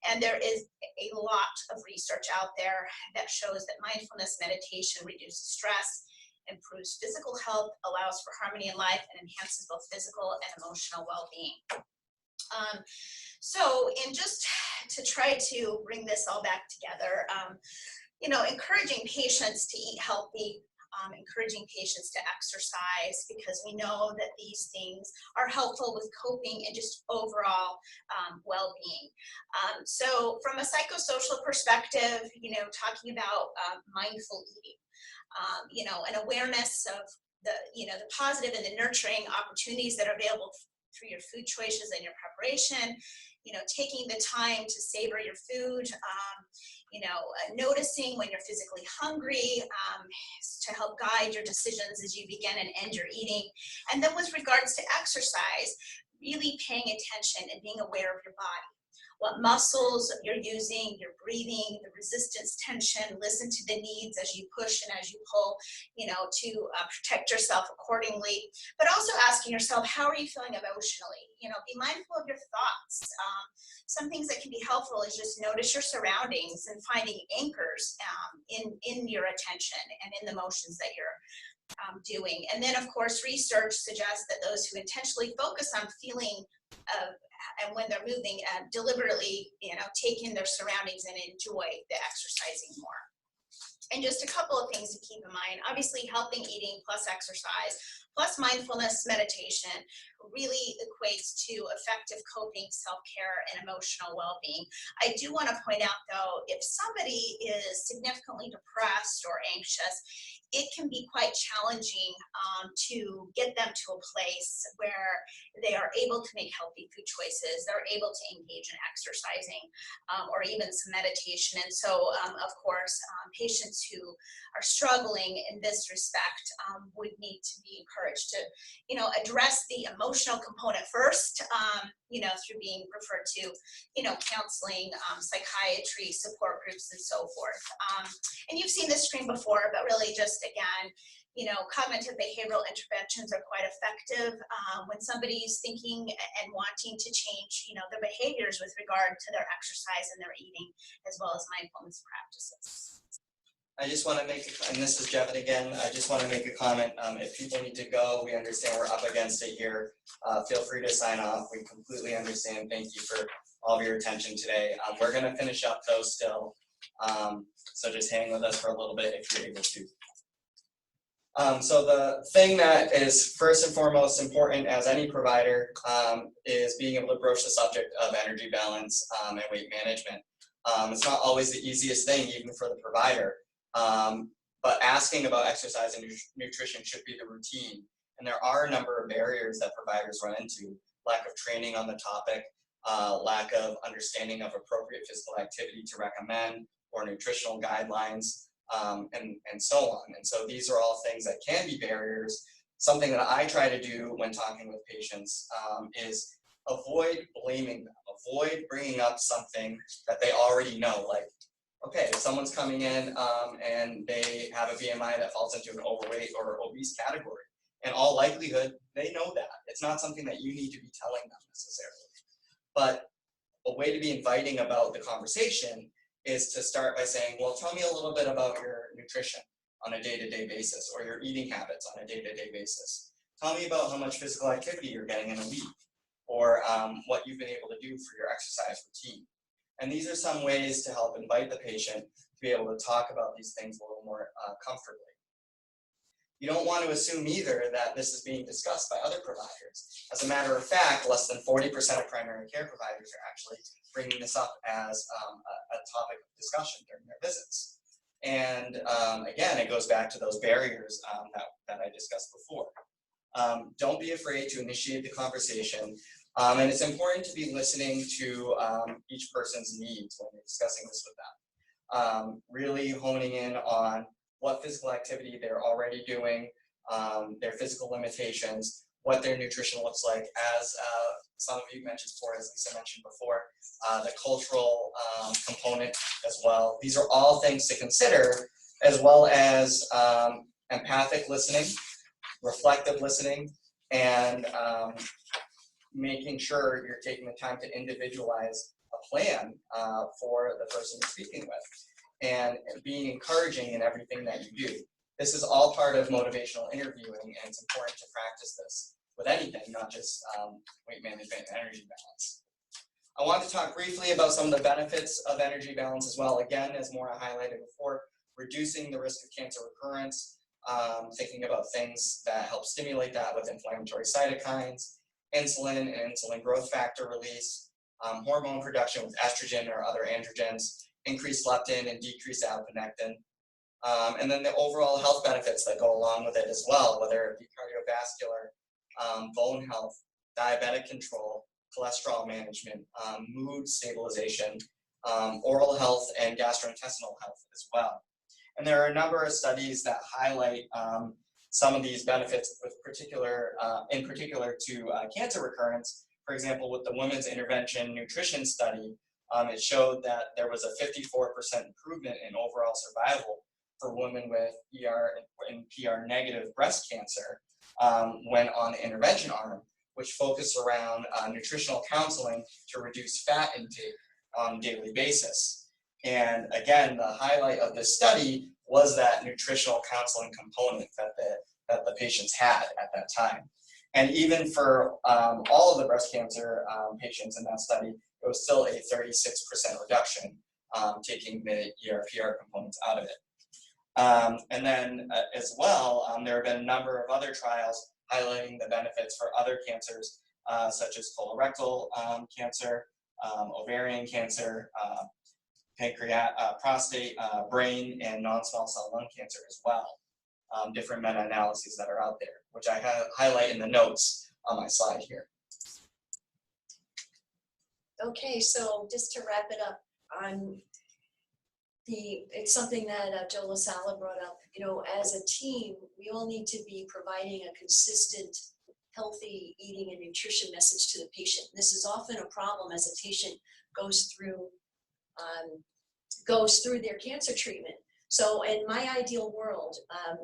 And there is a lot of research out there that shows that mindfulness meditation reduces stress, improves physical health, allows for harmony in life, and enhances both physical and emotional well-being. So in just to try to bring this all back together, encouraging patients to eat healthy, encouraging patients to exercise, because we know that these things are helpful with coping and just overall well-being. So from a psychosocial perspective, talking about mindful eating, an awareness of the positive and the nurturing opportunities that are available through your food choices and your preparation, taking the time to savor your food, noticing when you're physically hungry, to help guide your decisions as you begin and end your eating. And then with regards to exercise, really paying attention and being aware of your body. What muscles you're using, your breathing, the resistance tension, listen to the needs as you push and as you pull, to protect yourself accordingly. But also asking yourself, how are you feeling emotionally? Be mindful of your thoughts. Some things that can be helpful is just notice your surroundings and finding anchors in your attention and in the motions that you're doing. And then, of course, research suggests that those who intentionally focus on feeling and when they're moving, deliberately, take in their surroundings and enjoy the exercising more. And just a couple of things to keep in mind. Obviously, healthy eating plus exercise plus mindfulness meditation really equates to effective coping, self-care, and emotional well-being. I do want to point out, though, if somebody is significantly depressed or anxious, it can be quite challenging to get them to a place where they are able to make healthy food choices, they're able to engage in exercising, or even some meditation. And so, of course, patients who are struggling in this respect would need to be encouraged to, address the emotional component first, through being referred to, counseling, psychiatry, support groups, and so forth. And you've seen this screen before, but really just, again, cognitive behavioral interventions are quite effective when somebody's thinking and wanting to change, their behaviors with regard to their exercise and their eating, as well as mindfulness practices. I just want to make, and this is Jevin again, I just want to make a comment. If people need to go, we understand we're up against it here. Feel free to sign off. We completely understand. Thank you for all of your attention today. We're going to finish up though still. So just hang with us for a little bit if you're able to. So the thing that is first and foremost important as any provider is being able to broach the subject of energy balance and weight management. It's not always the easiest thing, even for the provider. But asking about exercise and nutrition should be the routine. And there are a number of barriers that providers run into: lack of training on the topic, lack of understanding of appropriate physical activity to recommend, or nutritional guidelines, and so on. And so these are all things that can be barriers. Something that I try to do when talking with patients is avoid blaming them, avoid bringing up something that they already know. Like, okay, if someone's coming in and they have a BMI that falls into an overweight or obese category, in all likelihood, they know that. It's not something that you need to be telling them necessarily. But a way to be inviting about the conversation is to start by saying, well, tell me a little bit about your nutrition on a day-to-day basis, or your eating habits on a day-to-day basis. Tell me about how much physical activity you're getting in a week, or what you've been able to do for your exercise routine. And these are some ways to help invite the patient to be able to talk about these things a little more comfortably. You don't want to assume either that this is being discussed by other providers. As a matter of fact, less than 40% of primary care providers are actually bringing this up as a topic of discussion during their visits. And again, it goes back to those barriers that I discussed before. Don't be afraid to initiate the conversation. And it's important to be listening to each person's needs when you're discussing this with them. Really honing in on what physical activity they're already doing, their physical limitations, what their nutrition looks like, as some of you mentioned before, as Lisa mentioned before, the cultural component as well. These are all things to consider, as well as empathic listening, reflective listening, and making sure you're taking the time to individualize a plan for the person you're speaking with, and being encouraging in everything that you do. This is all part of motivational interviewing, and it's important to practice this with anything, not just weight management and energy balance. I want to talk briefly about some of the benefits of energy balance as well. Again, as Maura highlighted before, reducing the risk of cancer recurrence, thinking about things that help stimulate that with inflammatory cytokines, insulin and insulin growth factor release, hormone production with estrogen or other androgens, increased leptin and decreased adiponectin, and then the overall health benefits that go along with it as well, whether it be cardiovascular, bone health, diabetic control, cholesterol management, mood stabilization, oral health, and gastrointestinal health as well. And there are a number of studies that highlight some of these benefits with in particular to cancer recurrence, for example, with the women's intervention nutrition study, it showed that there was a 54% improvement in overall survival for women with ER and PR negative breast cancer when on the intervention arm, which focused around nutritional counseling to reduce fat intake on a daily basis. And again, the highlight of this study was that nutritional counseling component that the patients had at that time. And even for all of the breast cancer patients in that study, it was still a 36% reduction, taking the ER/PR components out of it. And then as well, there have been a number of other trials highlighting the benefits for other cancers, such as colorectal cancer, ovarian cancer, pancreatic, prostate, brain, and non-small cell lung cancer as well. Different meta-analyses that are out there, which I highlight in the notes on my slide here. Okay, so just to wrap it up, it's something that Joe LaSala brought up. You know, as a team, we all need to be providing a consistent, healthy eating and nutrition message to the patient. This is often a problem as a patient goes through their cancer treatment. So in my ideal world,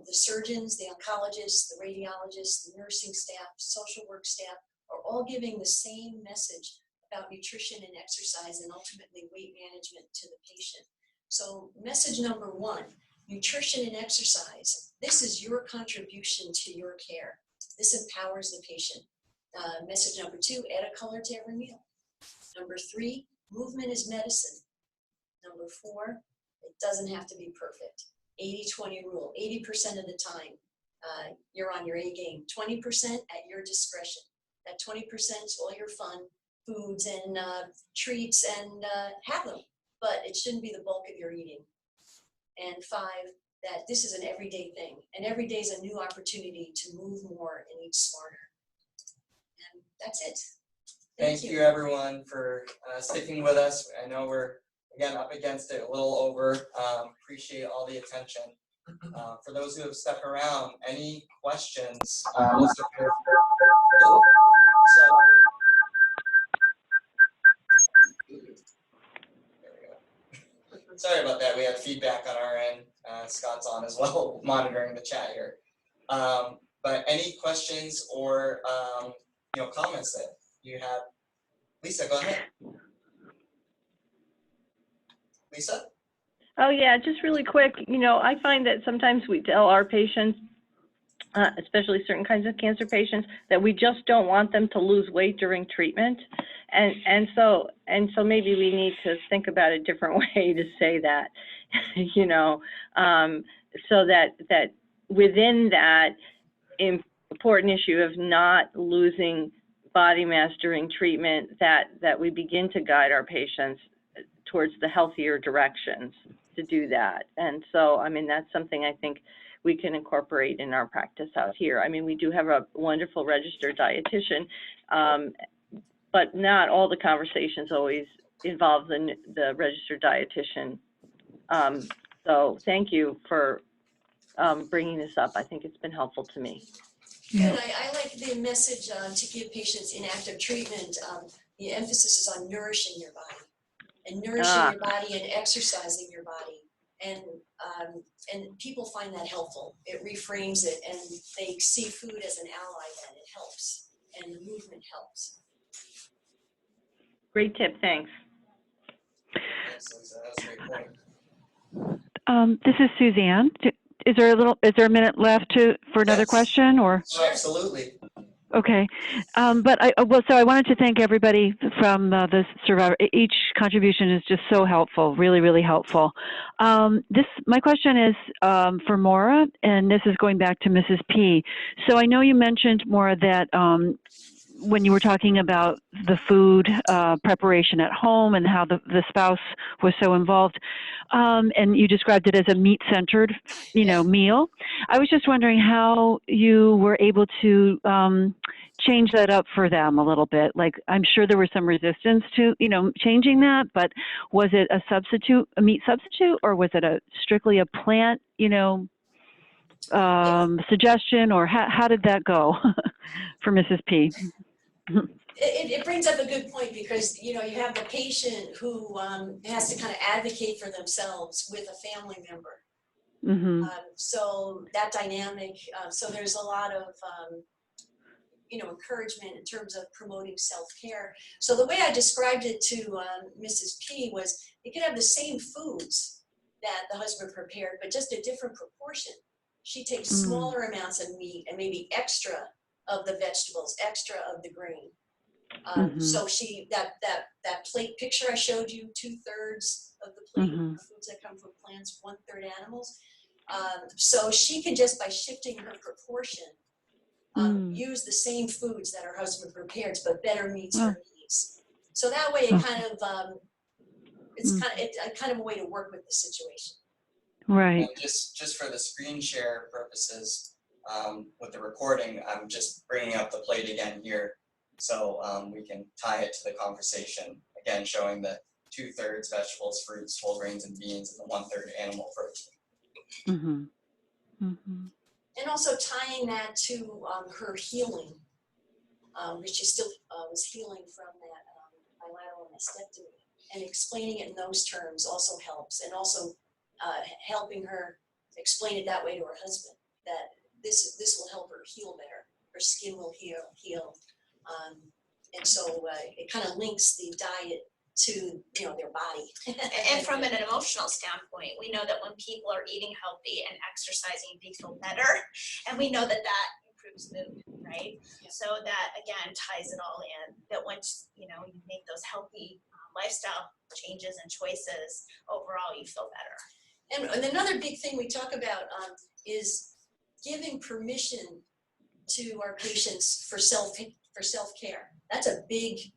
the surgeons, the oncologists, the radiologists, the nursing staff, social work staff are all giving the same message about nutrition and exercise and ultimately weight management to the patient. So message number one, nutrition and exercise. This is your contribution to your care. This empowers the patient. Message number two, add a color to every meal. Number three, movement is medicine. Number four, it doesn't have to be perfect. 80-20 rule, 80% of the time, you're on your A game. 20% at your discretion. That 20% is all your fun, foods and treats, and have them, but it shouldn't be the bulk of your eating. And five, that this is an everyday thing, and every day is a new opportunity to move more and eat smarter. And that's it. Thank you everyone for sticking with us. I know we're again up against it, a little over. Appreciate all the attention. For those who have stuck around, any questions? Mr. Pierce? Oh, there we go. Sorry about that. We had feedback on our end. Scott's on as well, monitoring the chat here. But any questions or comments that you have? Lisa, go ahead. Lisa? Oh, yeah, just really quick. You know, I find that sometimes we tell our patients, especially certain kinds of cancer patients, that we just don't want them to lose weight during treatment. And so maybe we need to think about a different way to say that, you know, so that within that important issue of not losing body mass during treatment, that we begin to guide our patients towards the healthier directions to do that. And so, I mean, that's something I think we can incorporate in our practice out here. I mean, we do have a wonderful registered dietitian, but not all the conversations always involve the registered dietitian. So thank you for bringing this up. I think it's been helpful to me. Yeah. And I like the message to give patients in active treatment. The emphasis is on nourishing your body. And nourishing your body and exercising your body, and people find that helpful. It reframes it, and they see food as an ally, and it helps, and the movement helps. Great tip, thanks. Thanks, Lisa. That's a great point. This is Suzanne. Is there a minute left for another question, or? Oh, absolutely. Okay, but I wanted to thank everybody from the Survivor. Each contribution is just so helpful, really, really helpful. My question is for Maura, and this is going back to Mrs. P. So I know you mentioned, Maura, that when you were talking about the food preparation at home and how the spouse was so involved, and you described it as a meat-centered, meal. I was just wondering how you were able to change that up for them a little bit. Like, I'm sure there was some resistance to, changing that, but was it a meat substitute, or was it strictly a plant, suggestion, or how did that go for Mrs. P? it brings up a good point because, you know, you have the patient who has to kind of advocate for themselves with a family member. Mm-hmm. So that dynamic, so there's a lot of, you know, encouragement in terms of promoting self-care. So the way I described it to Mrs. P was you could have the same foods that the husband prepared, but just a different proportion. She takes smaller amounts of meat and maybe extra of the vegetables, extra of the grain. So that plate picture I showed you, 2/3 of the plate of foods that come from plants, 1/3 animals. So she can just by shifting her proportion, use the same foods that her husband prepares, but better meets her needs. So that way, it kind of it's kind of a way to work with the situation. Right. And just for the screen share purposes, with the recording, I'm just bringing up the plate again here, so we can tie it to the conversation. Again, showing the 2/3 vegetables, fruits, whole grains, and beans, and the 1/3 animal protein. And also tying that to her healing, which she still was healing from that bilateral mastectomy, and explaining it in those terms also helps, and also helping her explain it that way to her husband, that this will help her heal better, her skin will heal, and so it kind of links the diet to, you know, their body. And from an emotional standpoint, we know that when people are eating healthy and exercising, they feel better, and we know that that improves mood, right? Yeah. So that again ties it all in. That once you know you make those healthy lifestyle changes and choices, overall you feel better. And another big thing we talk about is giving permission to our patients for self-care. That's a big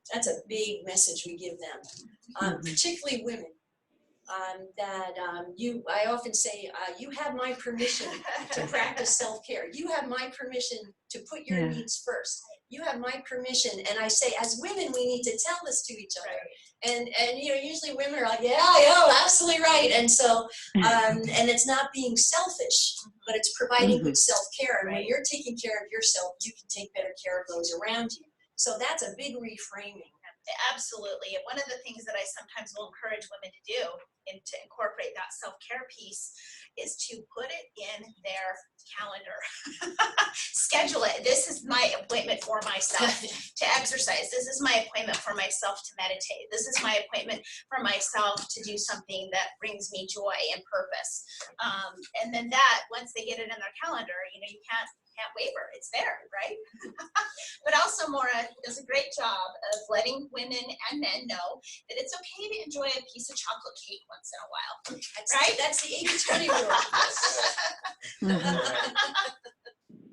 message we give them, particularly women. I often say, you have my permission to practice self-care. You have my permission to put your needs first. You have my permission, and I say, as women, we need to tell this to each other. And you know, usually women are like, yeah, absolutely right. And so, and it's not being selfish, but it's providing good self-care. And when you're taking care of yourself, you can take better care of those around you. So that's a big reframing. Absolutely. And one of the things that I sometimes will encourage women to do and to incorporate that self-care piece is to put it in their calendar. Schedule it. This is my appointment for myself to exercise. This is my appointment for myself to meditate. This is my appointment for myself to do something that brings me joy and purpose. And then that, once they get it in their calendar, you know, you can't waver. It's there, right? But also Maura does a great job of letting women and men know that it's okay to enjoy a piece of chocolate cake once in a while, right? That's the 80-20 rule.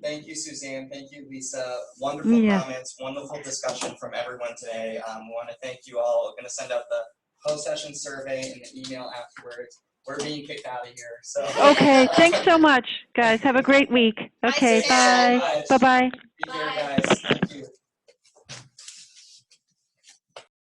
Thank you, Suzanne. Thank you, Lisa. Wonderful comments, wonderful discussion from everyone today. We want to thank you all. We're going to send out the post-session survey in the email afterwards. We're being kicked out of here. So. Okay, thanks so much, guys. Have a great week. Okay, bye. Bye. Bye-bye. Be here, guys.